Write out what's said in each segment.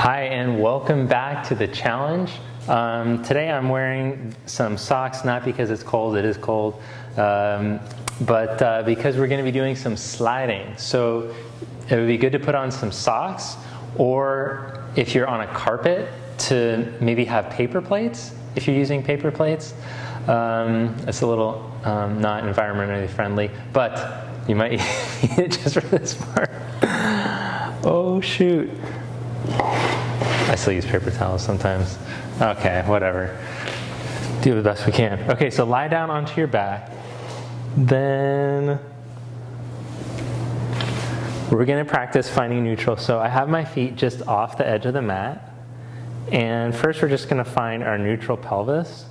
Hi, and welcome back to the challenge. Today I'm wearing some socks, not because it's cold, it is cold, but because we're going to be doing some sliding. So it would be good to put on some socks, or if you're on a carpet, to maybe have paper plates, if you're using paper plates. It's a little not environmentally friendly, but you might need it just for this part. Oh, shoot. I still use paper towels sometimes. Okay, whatever. Do the best we can. Okay, so lie down onto your back. Then we're going to practice finding neutral. So I have my feet just off the edge of the mat. And first we're just going to find our neutral pelvis.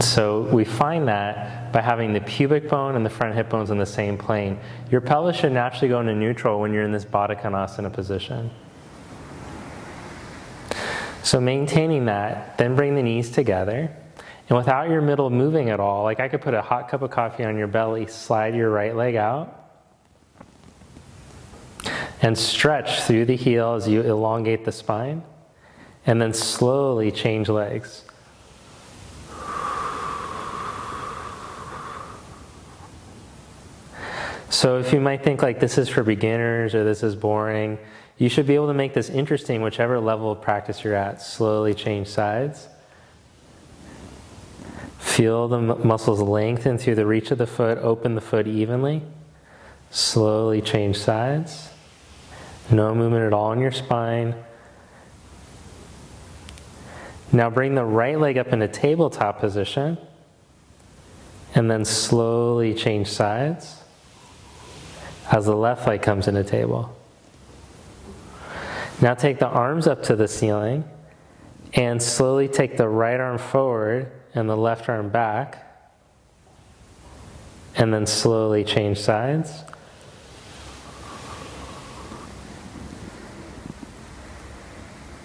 So we find that by having the pubic bone and the front hip bones in the same plane. Your pelvis should naturally go into neutral when you're in this Baddha Konasana position. So maintaining that, then bring the knees together. And without your middle moving at all, like I could put a hot cup of coffee on your belly, slide your right leg out, and stretch through the heel as you elongate the spine, and then slowly change legs. So if you might think like this is for beginners or this is boring, you should be able to make this interesting whichever level of practice you're at. Slowly change sides. Feel the muscles lengthen through the reach of the foot, open the foot evenly. Slowly change sides. No movement at all in your spine. Now bring the right leg up into tabletop position. And then slowly change sides as the left leg comes into table. Now take the arms up to the ceiling and slowly take the right arm forward and the left arm back. And then slowly change sides.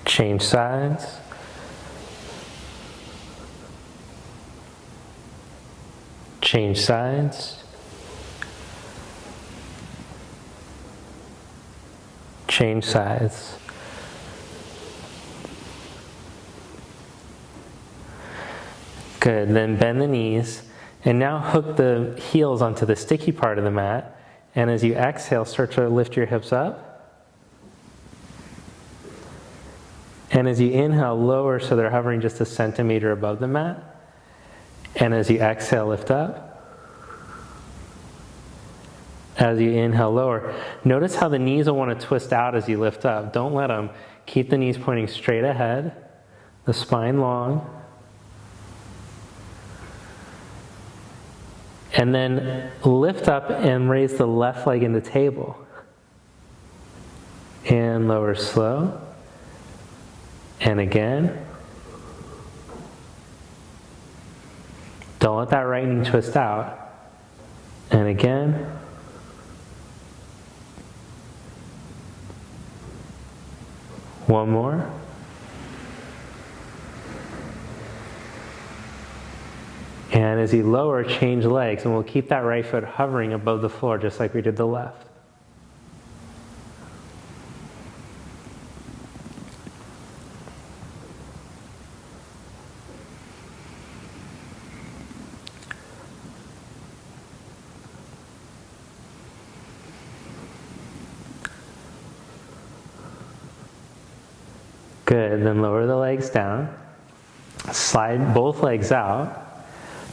Change sides. Change sides. Change sides. Good, then bend the knees, and now hook the heels onto the sticky part of the mat, and as you exhale, start to lift your hips up. And as you inhale, lower so they're hovering just a centimeter above the mat, and as you exhale, lift up. As you inhale, lower. Notice how the knees will want to twist out as you lift up. Don't let them. Keep the knees pointing straight ahead, the spine long. And then lift up and raise the left leg into table. And lower slow. And again. Don't let that right knee twist out. And again. One more. And as you lower, change legs, and we'll keep that right foot hovering above the floor just like we did the left. Good, then lower the legs down, slide both legs out,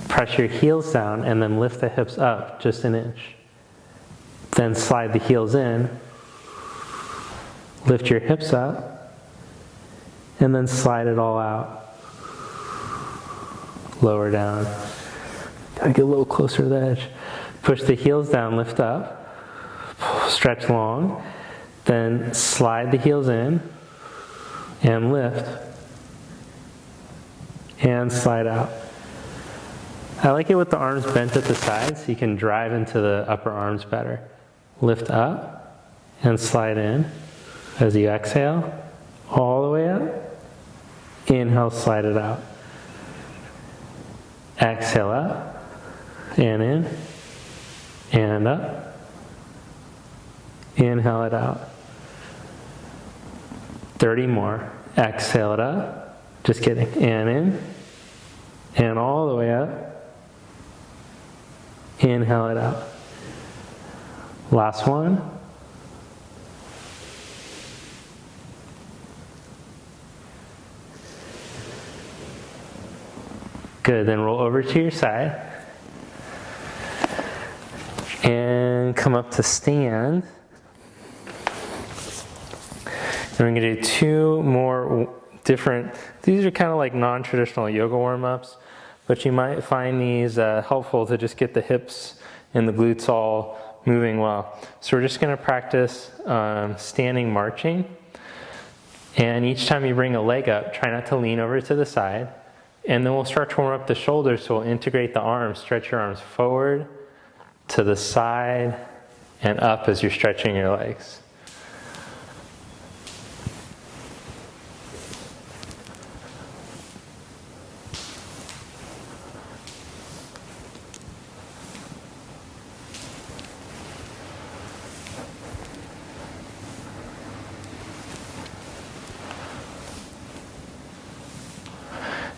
press your heels down, and then lift the hips up just an inch. Then slide the heels in, lift your hips up, and then slide it all out. Lower down. Gotta get a little closer to the edge. Push the heels down, lift up, stretch long, then slide the heels in, and lift, and slide out. I like it with the arms bent at the sides so you can drive into the upper arms better. Lift up and slide in as you exhale, all the way up. Inhale, slide it out. Exhale up, and in, and up. Inhale it out. 30 more. Exhale it up. Just kidding. And in. And all the way up. Inhale it out. Last one. Good, then roll over to your side. And come up to stand. And we're gonna do 2 more different, these are kind of like non-traditional yoga warm-ups, but you might find these helpful to just get the hips and the glutes all moving well. So we're just gonna practice standing marching. And each time you bring a leg up, try not to lean over to the side. And then we'll start to warm up the shoulders, so we'll integrate the arms. Stretch your arms forward, to the side, and up as you're stretching your legs.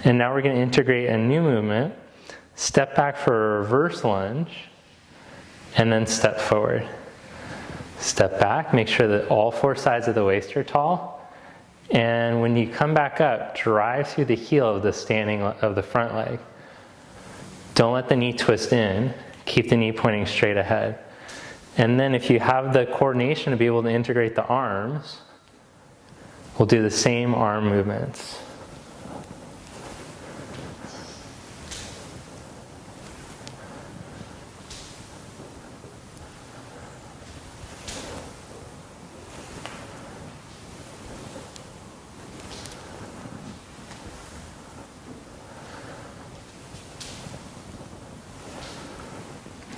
And now we're going to integrate a new movement. Step back for a reverse lunge, and then step forward. Step back, make sure that all 4 sides of the waist are tall. And when you come back up, drive through the heel of the standing of the front leg. Don't let the knee twist in. Keep the knee pointing straight ahead. And then if you have the coordination to be able to integrate the arms, we'll do the same arm movements.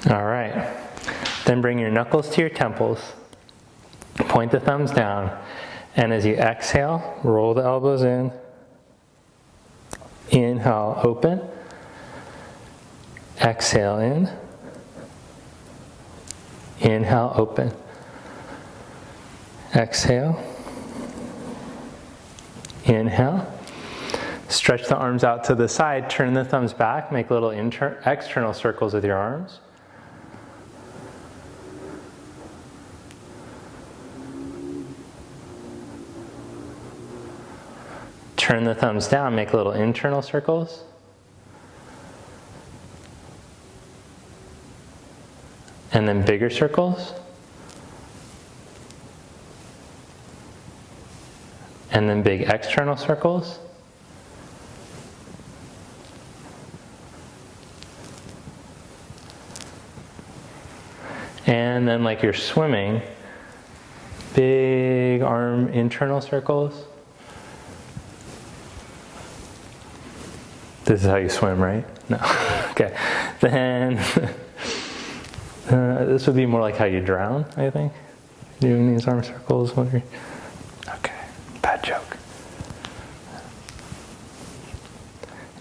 All right, then bring your knuckles to your temples, point the thumbs down, and as you exhale, roll the elbows in, inhale, open, exhale in, inhale, open, exhale, inhale. Stretch the arms out to the side, turn the thumbs back, make little external circles with your arms. Turn the thumbs down, make little internal circles. And then bigger circles. And then big external circles. And then like you're swimming, big arm internal circles. This is how you swim, right? No. Okay. Then this would be more like how you drown, I think. Doing these arm circles. Okay. Bad joke.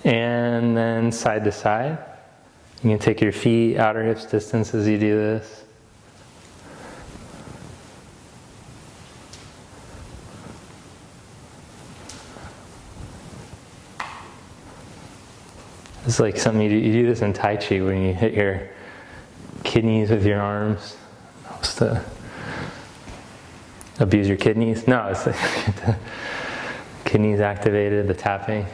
And then side to side. You can take your feet outer hips distance as you do this. It's like something you do this in Tai Chi when you hit your kidneys with your arms. Helps to abuse your kidneys. No, it's like the kidneys activated, the tapping.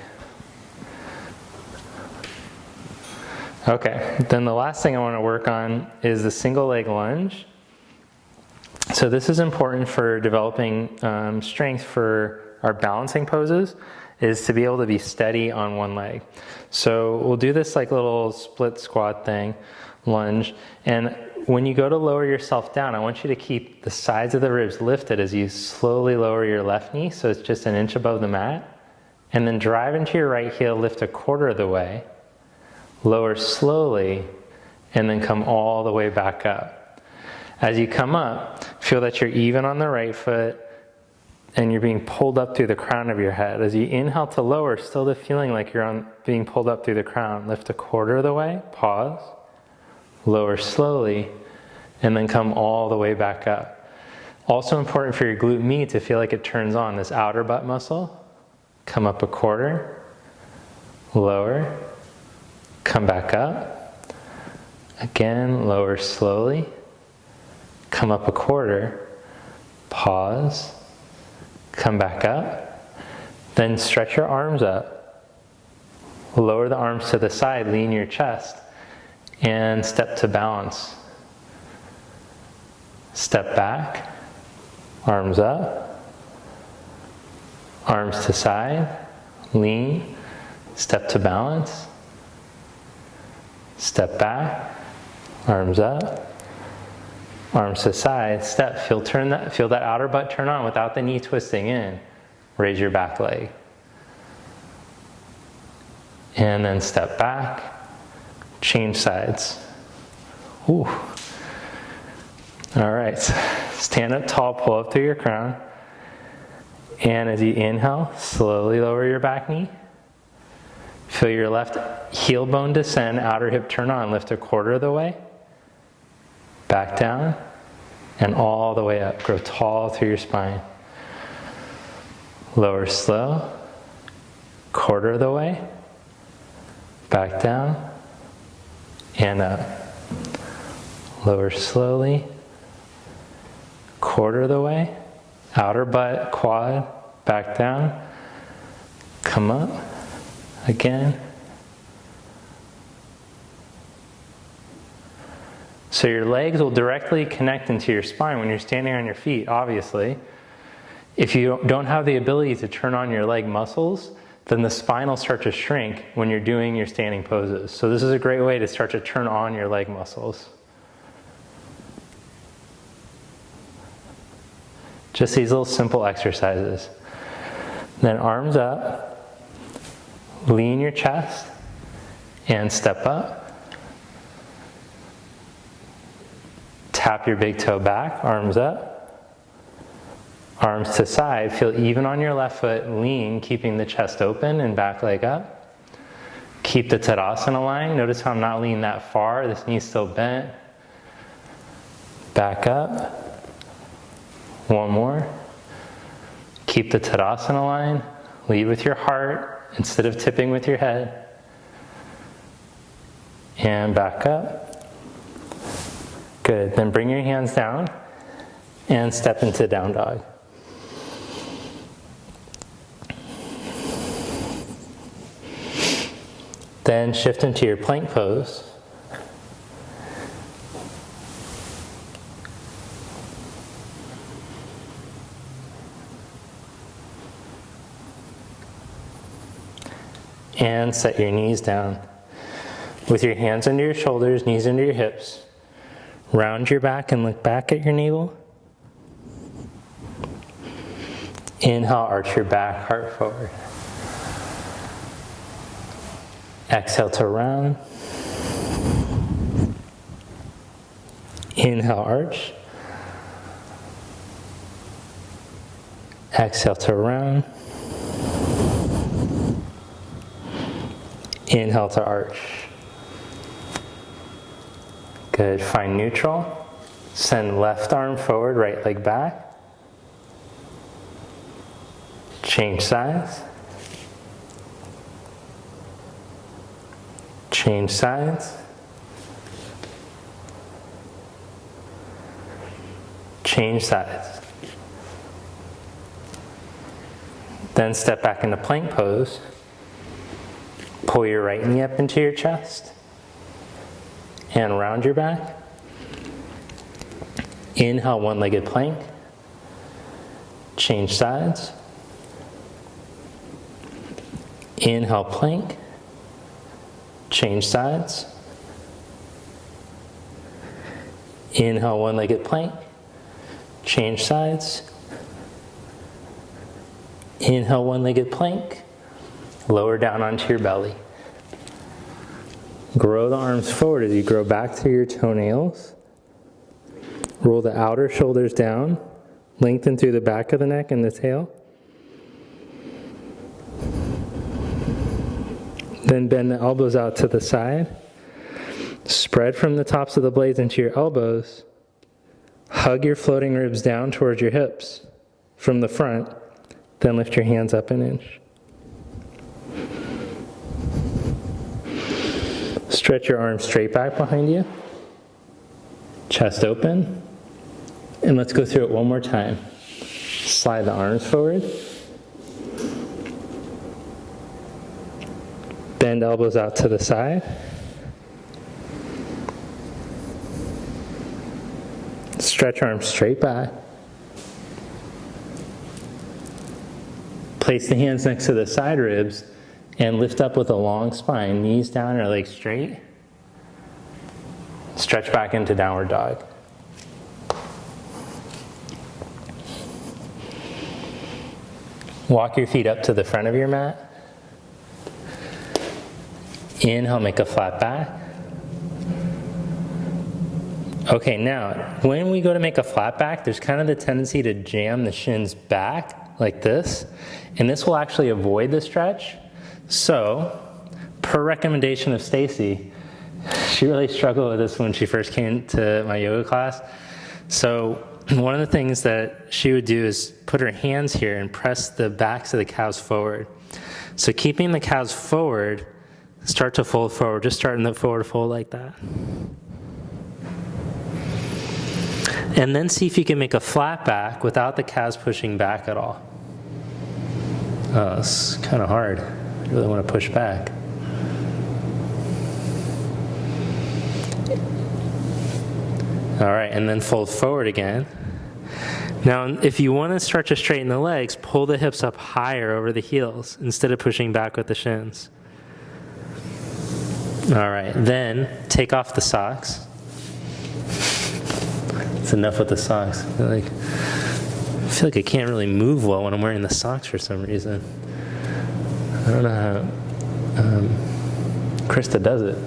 Okay, then the last thing I want to work on is the single leg lunge. So this is important for developing strength for our balancing poses, is to be able to be steady on one leg. So we'll do this like little split squat thing, lunge, and when you go to lower yourself down, I want you to keep the sides of the ribs lifted as you slowly lower your left knee, so it's just an inch above the mat, and then drive into your right heel, lift a quarter of the way, lower slowly, and then come all the way back up. As you come up, feel that you're even on the right foot, and you're being pulled up through the crown of your head. As you inhale to lower, still the feeling like you're being pulled up through the crown. Lift a quarter of the way, pause, lower slowly, and then come all the way back up. Also important for your glute med to feel like it turns on this outer butt muscle. Come up a quarter, lower, come back up. Again, lower slowly, come up a quarter, pause, come back up. Then stretch your arms up. Lower the arms to the side, lean your chest, and step to balance. Step back, arms up, arms to side, lean, step to balance, step back, arms up, arms to side, step. Feel that outer butt turn on without the knee twisting in. Raise your back leg. And then step back, change sides. Ooh. All right, stand up tall, pull up through your crown. And as you inhale, slowly lower your back knee. Feel your left heel bone descend, outer hip turn on, lift a quarter of the way. Back down, and all the way up. Grow tall through your spine. Lower slow, quarter of the way. Back down, and up. Lower slowly, quarter of the way. Outer butt, quad, back down. Come up, again. So your legs will directly connect into your spine when you're standing on your feet, obviously. If you don't have the ability to turn on your leg muscles, then the spine will start to shrink when you're doing your standing poses. So this is a great way to start to turn on your leg muscles. Just these little simple exercises. Then arms up, lean your chest, and step up. Tap your big toe back, arms up. Arms to side, feel even on your left foot, lean, keeping the chest open and back leg up. Keep the Tadasana line. Notice how I'm not leaning that far, this knee's still bent. Back up. One more. Keep the Tadasana line. Lead with your heart instead of tipping with your head. And back up. Good. Then bring your hands down and step into down dog. Then shift into your plank pose. And set your knees down. With your hands under your shoulders, knees under your hips. Round your back and look back at your navel. Inhale, arch your back, heart forward. Exhale to round. Inhale, arch. Exhale to round. Inhale to arch. Good. Find neutral. Send left arm forward, right leg back. Change sides. Change sides. Change sides. Then step back into plank pose. Pull your right knee up into your chest. And round your back. Inhale, one-legged plank. Change sides. Inhale, plank. Change sides. Inhale, one-legged plank. Change sides. Inhale, one-legged plank. Lower down onto your belly. Grow the arms forward as you grow back through your toenails. Roll the outer shoulders down. Lengthen through the back of the neck and the tail. Then bend the elbows out to the side. Spread from the tops of the blades into your elbows. Hug your floating ribs down towards your hips from the front, then lift your hands up an inch. Stretch your arms straight back behind you. Chest open. And let's go through it one more time. Slide the arms forward. Bend elbows out to the side. Stretch arms straight back. Place the hands next to the side ribs and lift up with a long spine, knees down or legs straight. Stretch back into downward dog. Walk your feet up to the front of your mat. Inhale, make a flat back. Okay, now, when we go to make a flat back, there's kind of the tendency to jam the shins back like this, and this will actually avoid the stretch. So, per recommendation of Stacy, she really struggled with this when she first came to my yoga class. So, one of the things that she would do is put her hands here and press the backs of the calves forward. So keeping the calves forward, start to fold forward, just starting the forward fold like that. And then see if you can make a flat back without the calves pushing back at all. Oh, it's kind of hard. I really want to push back. All right, and then fold forward again. Now, if you want to start to straighten the legs, pull the hips up higher over the heels instead of pushing back with the shins. All right, then take off the socks. It's enough with the socks. I feel like I can't really move well when I'm wearing the socks for some reason. I don't know how Krista does it.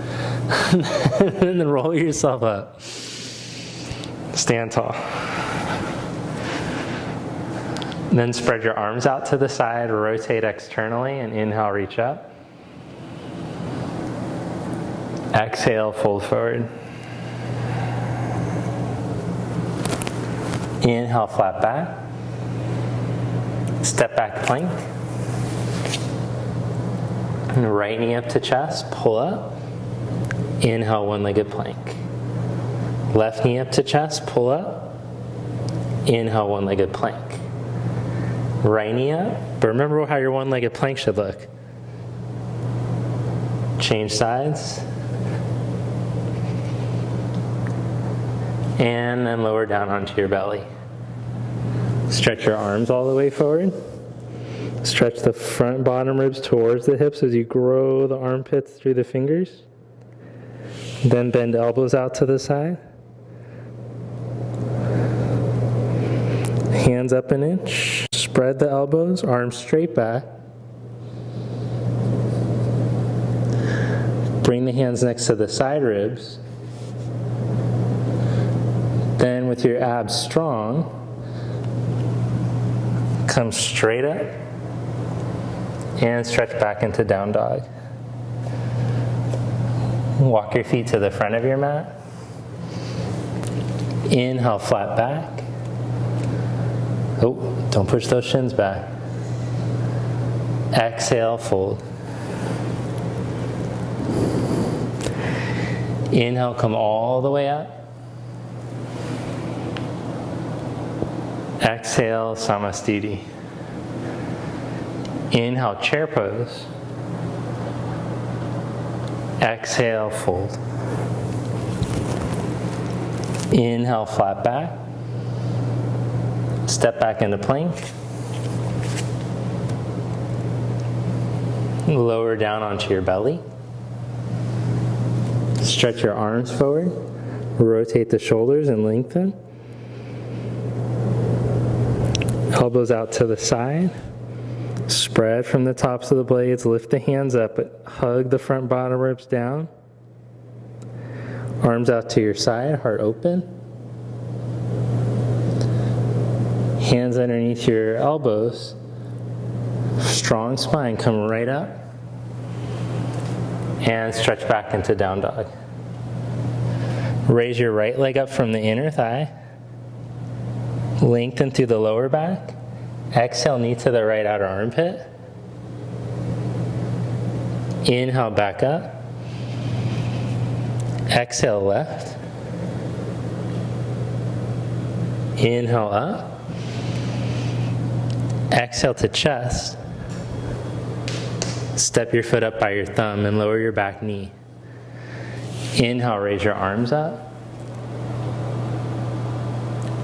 And then roll yourself up. Stand tall. Then spread your arms out to the side, rotate externally, and inhale, reach up. Exhale, fold forward. Inhale, flat back. Step back plank. And right knee up to chest, pull up. Inhale, one-legged plank. Left knee up to chest, pull up. Inhale, one-legged plank. Right knee up, but remember how your one-legged plank should look. Change sides. And then lower down onto your belly. Stretch your arms all the way forward. Stretch the front bottom ribs towards the hips as you grow the armpits through the fingers. Then bend elbows out to the side. Hands up an inch. Spread the elbows, arms straight back. Bring the hands next to the side ribs. Then with your abs strong, come straight up and stretch back into down dog. Walk your feet to the front of your mat. Inhale, flat back. Oh, don't push those shins back. Exhale, fold. Inhale, come all the way up. Exhale, Samastiti. Inhale, chair pose. Exhale, fold. Inhale, flat back. Step back into plank. Lower down onto your belly. Stretch your arms forward. Rotate the shoulders and lengthen. Elbows out to the side. Spread from the tops of the blades. Lift the hands up, but hug the front bottom ribs down. Arms out to your side, heart open. Hands underneath your elbows. Strong spine, come right up. And stretch back into down dog. Raise your right leg up from the inner thigh. Lengthen through the lower back. Exhale, knee to the right outer armpit. Inhale, back up. Exhale, left. Inhale, up. Exhale to chest. Step your foot up by your thumb and lower your back knee. Inhale, raise your arms up.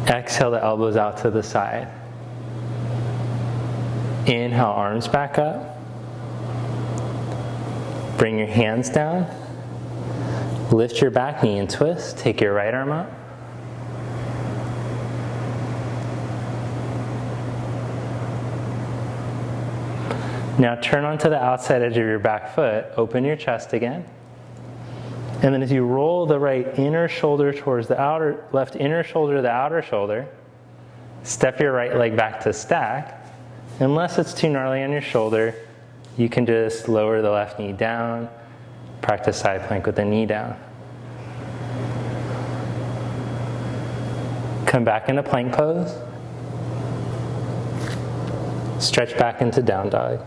Exhale the elbows out to the side. Inhale, arms back up. Bring your hands down. Lift your back knee and twist. Take your right arm up. Now turn onto the outside edge of your back foot. Open your chest again. And then as you roll the right inner shoulder towards the outer, left inner shoulder to the outer shoulder, step your right leg back to stack. Unless it's too gnarly on your shoulder, you can just lower the left knee down, practice side plank with the knee down. Come back into plank pose. Stretch back into down dog.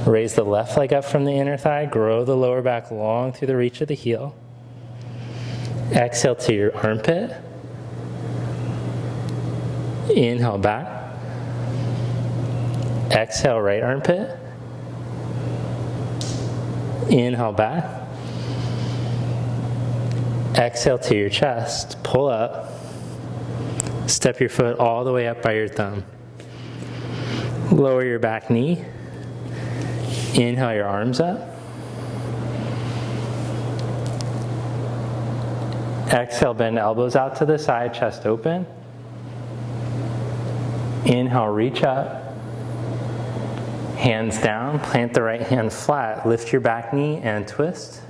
Raise the left leg up from the inner thigh, grow the lower back long through the reach of the heel. Exhale to your armpit. Inhale back. Exhale right armpit. Inhale back. Exhale to your chest, pull up. Step your foot all the way up by your thumb. Lower your back knee. Inhale your arms up. Exhale, bend elbows out to the side, chest open. Inhale, reach up. Hands down, plant the right hand flat, lift your back knee and twist.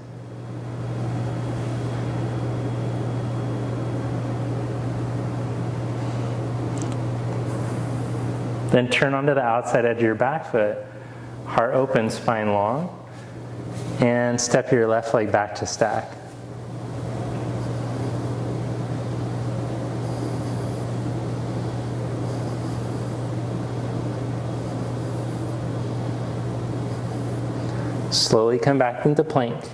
Then turn onto the outside edge of your back foot. Heart open, spine long, and step your left leg back to stack. Slowly come back into plank.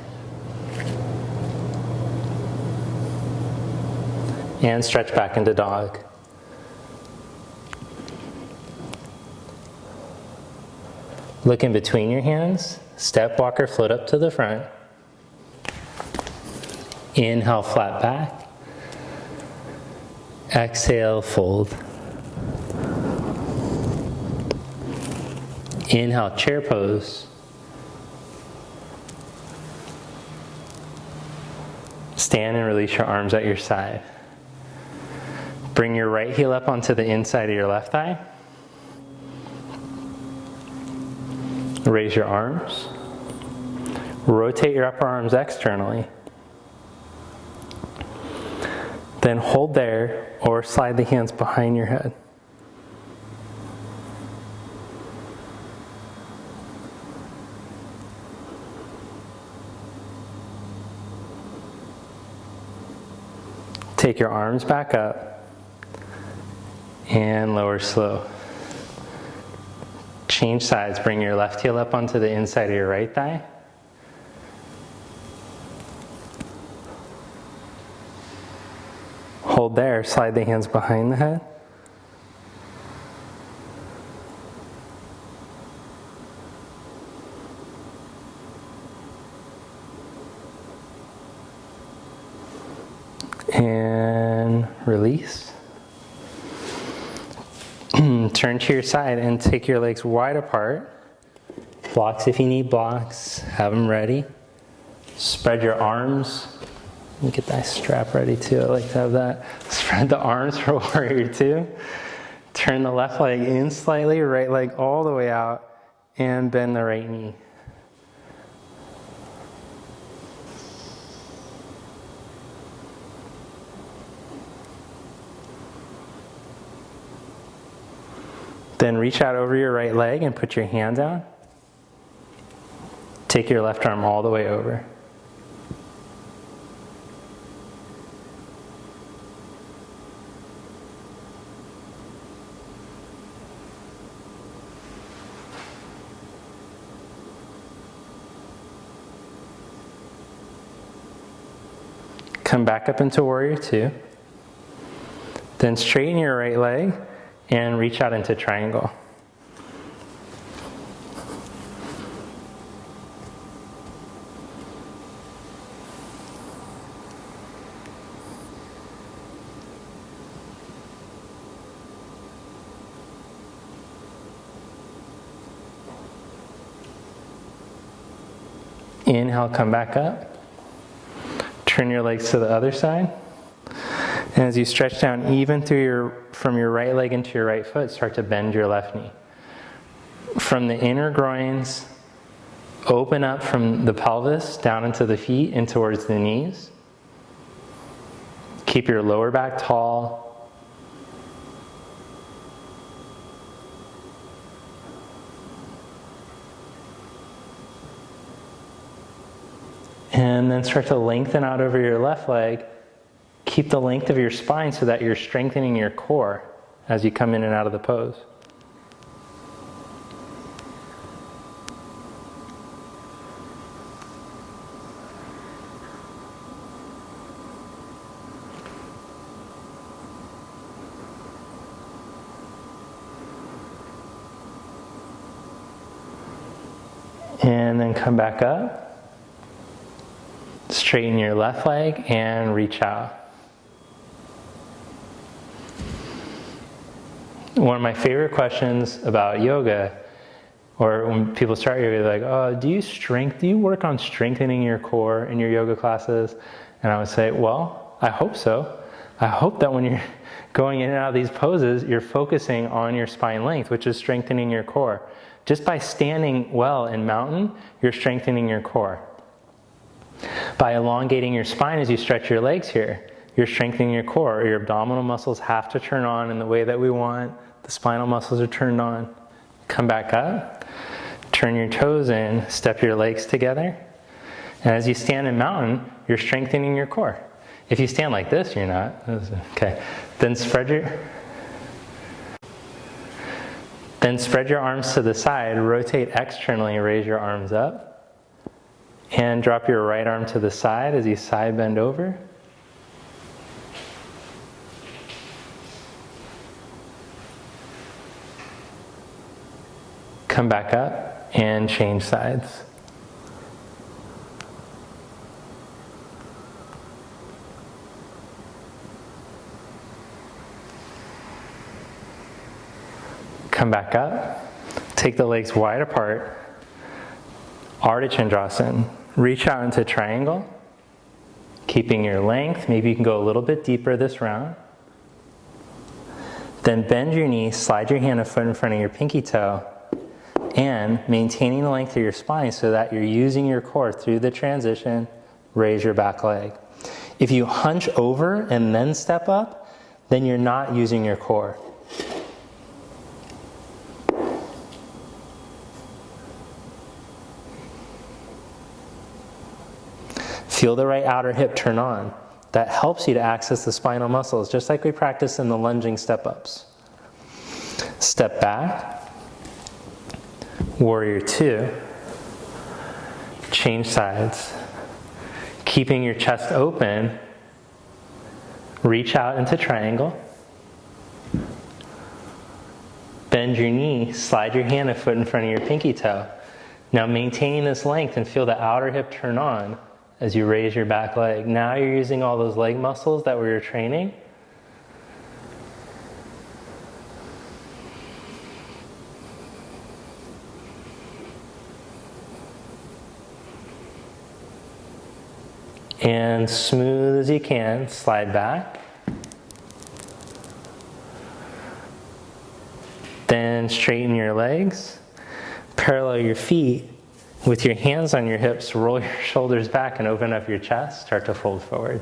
And stretch back into dog. Look in between your hands, step, walk, or float up to the front. Inhale, flat back. Exhale, fold. Inhale, chair pose. Stand and release your arms at your side. Bring your right heel up onto the inside of your left thigh. Raise your arms. Rotate your upper arms externally. Then hold there or slide the hands behind your head. Take your arms back up and lower slow. Change sides, bring your left heel up onto the inside of your right thigh. Hold there, slide the hands behind the head. And release. Turn to your side and take your legs wide apart. Blocks if you need blocks, have them ready. Spread your arms. Let me get that strap ready too, I like to have that. Spread the arms for warrior two. Turn the left leg in slightly, right leg all the way out, and bend the right knee. Then reach out over your right leg and put your hand down. Take your left arm all the way over. Come back up into warrior two. Then straighten your right leg and reach out into triangle. Inhale, come back up. Turn your legs to the other side. And as you stretch down even from your right leg into your right foot, start to bend your left knee. From the inner groins, open up from the pelvis down into the feet and towards the knees. Keep your lower back tall. And then start to lengthen out over your left leg. Keep the length of your spine so that you're strengthening your core as you come in and out of the pose. And then come back up. Straighten your left leg and reach out. One of my favorite questions about yoga, or when people start yoga, they're like, oh, do you work on strengthening your core in your yoga classes? And I would say, well, I hope so. I hope that when you're going in and out of these poses, you're focusing on your spine length, which is strengthening your core. Just by standing well in mountain, you're strengthening your core. By elongating your spine as you stretch your legs here, you're strengthening your core. Your abdominal muscles have to turn on in the way that we want. The spinal muscles are turned on. Come back up, turn your toes in, step your legs together. And as you stand in mountain, you're strengthening your core. If you stand like this, you're not. Okay. Then spread your arms to the side, rotate externally, raise your arms up. And drop your right arm to the side as you side bend over. Come back up and change sides. Come back up. Take the legs wide apart. Ardha Chandrasana. Reach out into triangle. Keeping your length. Maybe you can go a little bit deeper this round. Then bend your knee, slide your hand a foot in front of your pinky toe, and maintaining the length of your spine so that you're using your core through the transition, raise your back leg. If you hunch over and then step up, then you're not using your core. Feel the right outer hip turn on. That helps you to access the spinal muscles, just like we practice in the lunging step-ups. Step back. Warrior two. Change sides. Keeping your chest open, reach out into triangle. Bend your knee, slide your hand a foot in front of your pinky toe. Now maintaining this length and feel the outer hip turn on as you raise your back leg. Now you're using all those leg muscles that we were training. And smooth as you can, slide back. Then straighten your legs, parallel your feet. With your hands on your hips, roll your shoulders back and open up your chest. Start to fold forward.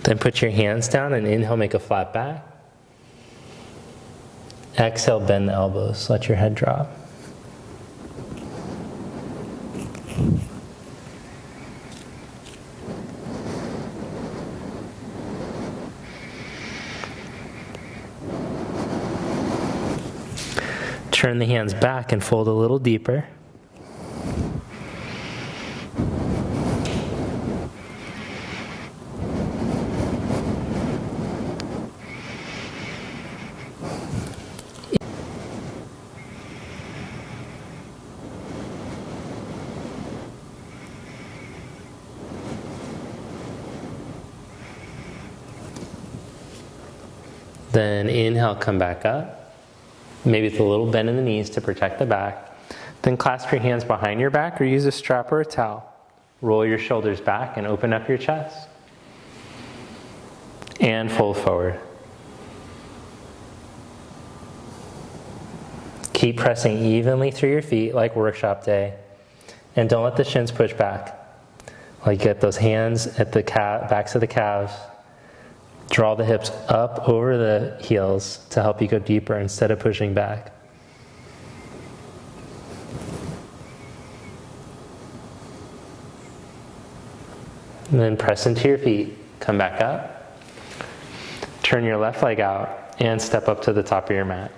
Then put your hands down and inhale, make a flat back. Exhale, bend the elbows, let your head drop. Turn the hands back and fold a little deeper. Then inhale, come back up. Maybe with a little bend in the knees to protect the back. Then clasp your hands behind your back or use a strap or a towel. Roll your shoulders back and open up your chest. And fold forward. Keep pressing evenly through your feet like workshop day. And don't let the shins push back. Like get those hands at the backs of the calves. Draw the hips up over the heels to help you go deeper instead of pushing back. And then press into your feet, come back up. Turn your left leg out and step up to the top of your mat.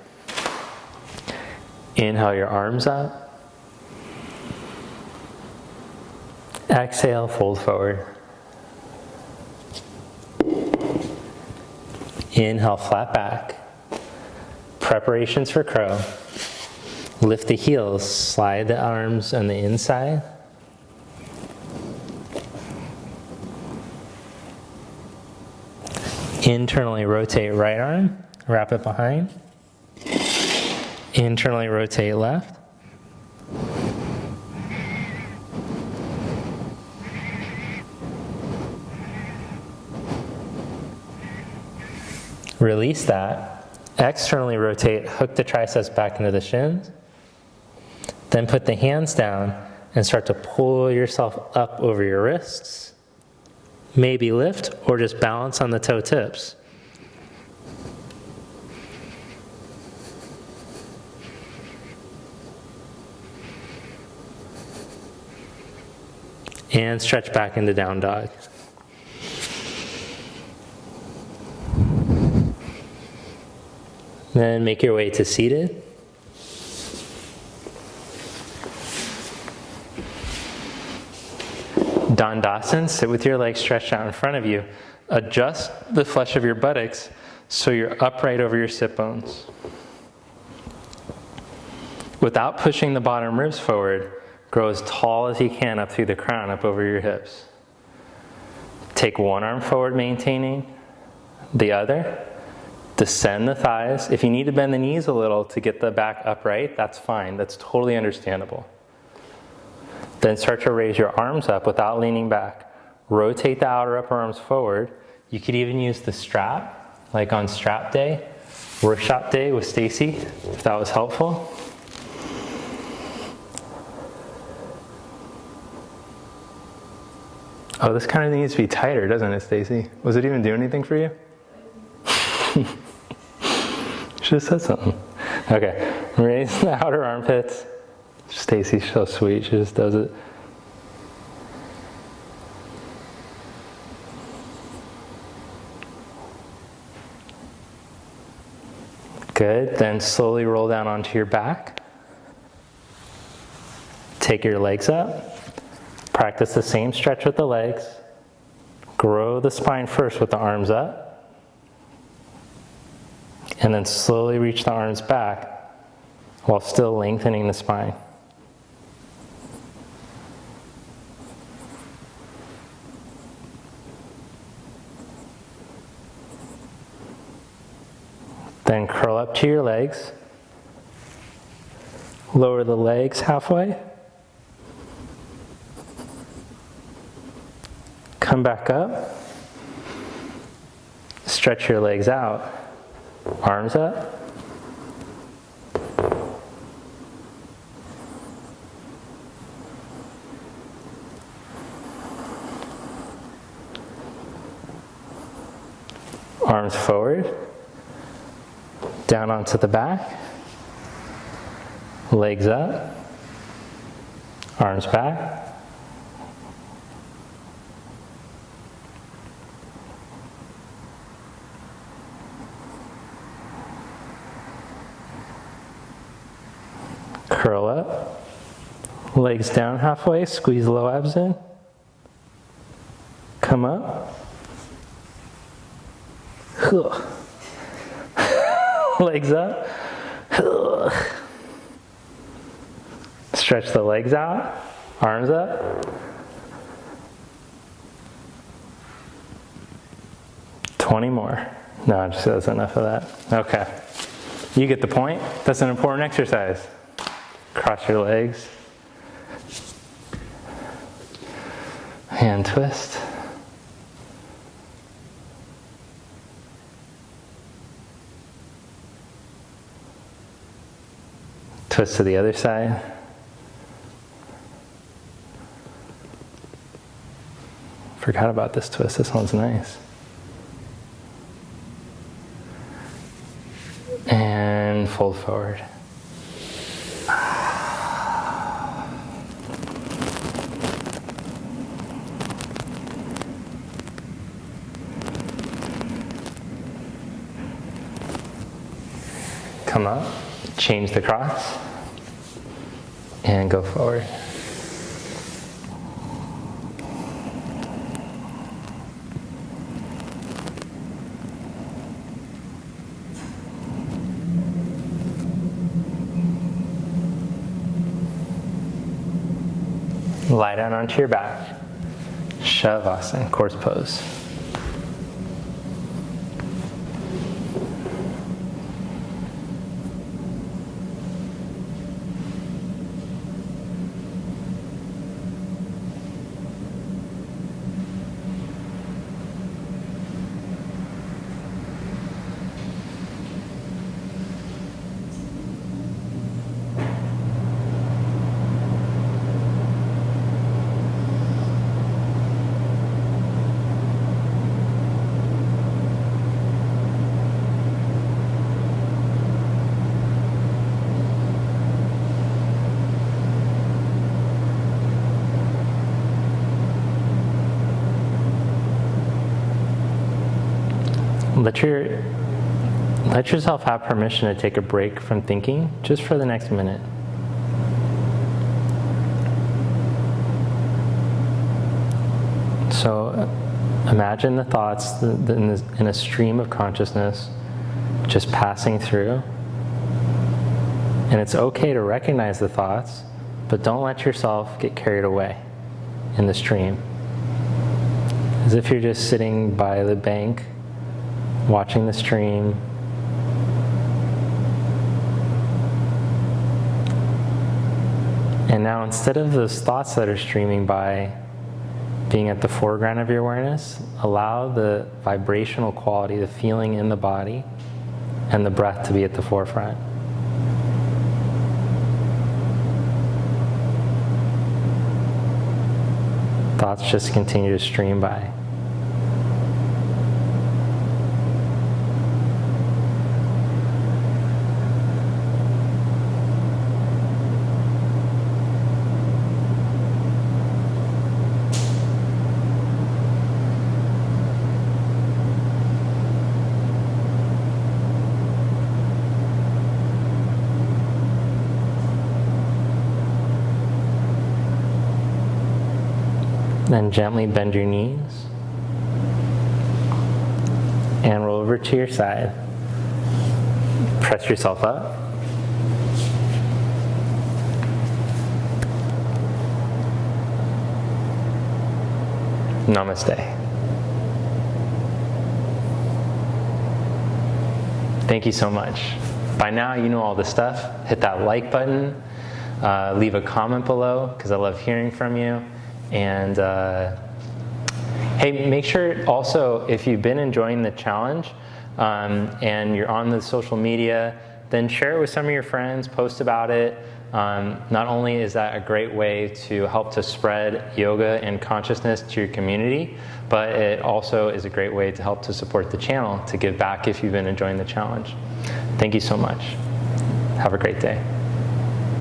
Inhale your arms up. Exhale, fold forward. Inhale, flat back. Preparations for crow. Lift the heels, slide the arms on the inside. Internally rotate right arm, wrap it behind. Internally rotate left. Release that. Externally rotate, hook the triceps back into the shins. Then put the hands down and start to pull yourself up over your wrists. Maybe lift or just balance on the toe tips. And stretch back into down dog. Then make your way to seated. Dandasana, sit with your legs stretched out in front of you. Adjust the flesh of your buttocks so you're upright over your sit bones. Without pushing the bottom ribs forward, grow as tall as you can up through the crown, up over your hips. Take one arm forward, maintaining the other. Descend the thighs. If you need to bend the knees a little to get the back upright, that's fine. That's totally understandable. Then start to raise your arms up without leaning back. Rotate the outer upper arms forward. You could even use the strap, like on strap day, workshop day with Stacy, if that was helpful. Oh, this kind of needs to be tighter, doesn't it, Stacy? Was it even doing anything for you? Should have said something. Okay, raise the outer armpits. Stacy's so sweet, she just does it. Good, then slowly roll down onto your back. Take your legs up. Practice the same stretch with the legs. Grow the spine first with the arms up. And then slowly reach the arms back while still lengthening the spine. Then curl up to your legs. Lower the legs halfway. Come back up. Stretch your legs out. Arms up. Arms forward. Down onto the back. Legs up. Arms back. Curl up. Legs down halfway, squeeze low abs in. Come up. Legs up. Stretch the legs out, arms up. 20 more. No, just that's enough of that. Okay. You get the point. That's an important exercise. Cross your legs. Hand twist. Twist to the other side. Forgot about this twist. This one's nice. And fold forward. Come up, change the cross, and go forward. Lie down onto your back. Shavasana, corpse pose. Let yourself have permission to take a break from thinking just for the next minute. So imagine the thoughts in a stream of consciousness just passing through. And it's okay to recognize the thoughts, but don't let yourself get carried away in the stream. As if you're just sitting by the bank, watching the stream. And now instead of those thoughts that are streaming by being at the foreground of your awareness, allow the vibrational quality, the feeling in the body, and the breath to be at the forefront. Thoughts just continue to stream by. Then gently bend your knees and roll over to your side. Press yourself up. Namaste. Thank you so much. By now you know all this stuff. Hit that like button. Leave a comment below because I love hearing from you. And hey, make sure also, if you've been enjoying the challenge and you're on the social media, then share it with some of your friends, post about it. Not only is that a great way to help to spread yoga and consciousness to your community, but it also is a great way to help to support the channel, to give back if you've been enjoying the challenge. Thank you so much. Have a great day.